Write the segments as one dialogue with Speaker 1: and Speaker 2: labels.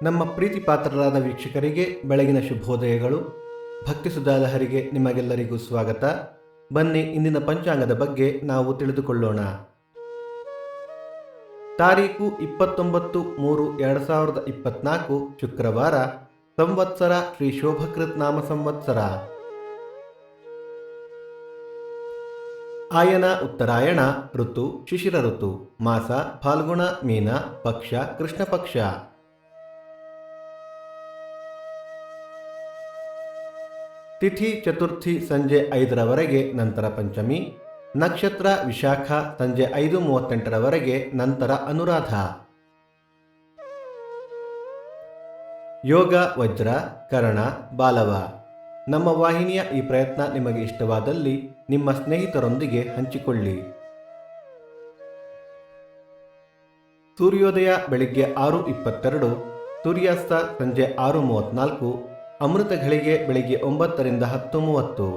Speaker 1: ನಮ್ಮ ಪ್ರೀತಿ ಪಾತ್ರರಾದ ವೀಕ್ಷಕರಿಗೆ ಬೆಳಗಿನ ಶುಭೋದಯಗಳು. ಭಕ್ತಿ ಸುಧಾಲಹರಿಗೆ ನಿಮಗೆಲ್ಲರಿಗೂ ಸ್ವಾಗತ. ಬನ್ನಿ ಇಂದಿನ ಪಂಚಾಂಗದ ಬಗ್ಗೆ ನಾವು ತಿಳಿದುಕೊಳ್ಳೋಣ. ತಾರೀಕು 29/3/2024 ಶುಕ್ರವಾರ. ಸಂವತ್ಸರ ಶ್ರೀ ಶೋಭಕೃತ್ ನಾಮ ಸಂವತ್ಸರ. ಆಯನ ಉತ್ತರಾಯಣ. ಋತು ಶಿಶಿರ ಋತು. ಮಾಸ ಫಾಲ್ಗುಣ ಮೀನ. ಪಕ್ಷ ಕೃಷ್ಣ ಪಕ್ಷ. ತಿಥಿ ಚತುರ್ಥಿ ಸಂಜೆ 5ರವರೆಗೆ, ನಂತರ ಪಂಚಮಿ. ನಕ್ಷತ್ರ ವಿಶಾಖ ಸಂಜೆ 5:38ರವರೆಗೆ, ನಂತರ ಅನುರಾಧ. ಯೋಗ ವಜ್ರ ಕರ್ಣ ಬಾಲವ. ನಮ್ಮ ವಾಹಿನಿಯ ಈ ಪ್ರಯತ್ನ ನಿಮಗೆ ಇಷ್ಟವಾದಲ್ಲಿ ನಿಮ್ಮ ಸ್ನೇಹಿತರೊಂದಿಗೆ ಹಂಚಿಕೊಳ್ಳಿ. ಸೂರ್ಯೋದಯ ಬೆಳಿಗ್ಗೆ 6:22, ಸೂರ್ಯಾಸ್ತ ಸಂಜೆ 6:34, ಅಮೃತ ಘಳಿಗೆ ಬೆಳಿಗ್ಗೆ 9ರಿಂದ 10:30.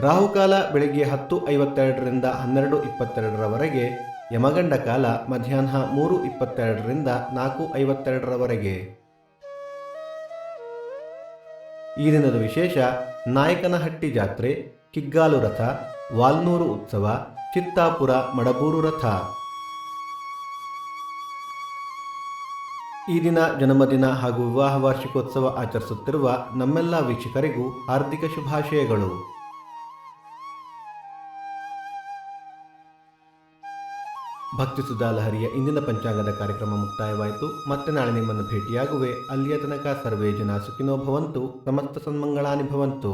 Speaker 1: ರಾಹುಕಾಲ ಬೆಳಿಗ್ಗೆ 10:52ರಿಂದ 12:22ರವರೆಗೆ. ಯಮಗಂಡ ಕಾಲ ಮಧ್ಯಾಹ್ನ 3:22ರಿಂದ 4:52ರವರೆಗೆ. ಈ ದಿನದ ವಿಶೇಷ: ನಾಯಕನಹಟ್ಟಿ ಜಾತ್ರೆ, ಕಿಗ್ಗಾಲು ರಥ, ವಾಲ್ನೂರು ಉತ್ಸವ, ಚಿತ್ತಾಪುರ ಮಡಬೂರು ರಥ. ಈ ದಿನ ಜನ್ಮದಿನ ಹಾಗೂ ವಿವಾಹ ವಾರ್ಷಿಕೋತ್ಸವ ಆಚರಿಸುತ್ತಿರುವ ನಮ್ಮೆಲ್ಲ ವೀಕ್ಷಕರಿಗೂ ಹಾರ್ದಿಕ ಶುಭಾಶಯಗಳು. ಭಕ್ತಿ ಸುಧಾಲಹರಿಯ ಇಂದಿನ ಪಂಚಾಂಗದ ಕಾರ್ಯಕ್ರಮ ಮುಕ್ತಾಯವಾಯಿತು. ಮತ್ತೆ ನಾಳೆ ನಿಮ್ಮನ್ನು ಭೇಟಿಯಾಗುವೆ. ಅಲ್ಲಿಯ ತನಕ ಸರ್ವೇ ಜನ ಸುಖಿನೋ ಭವಂತು. ಸಮಸ್ತ ಸನ್ಮಂಗಳಾನಿ ಭವಂತು.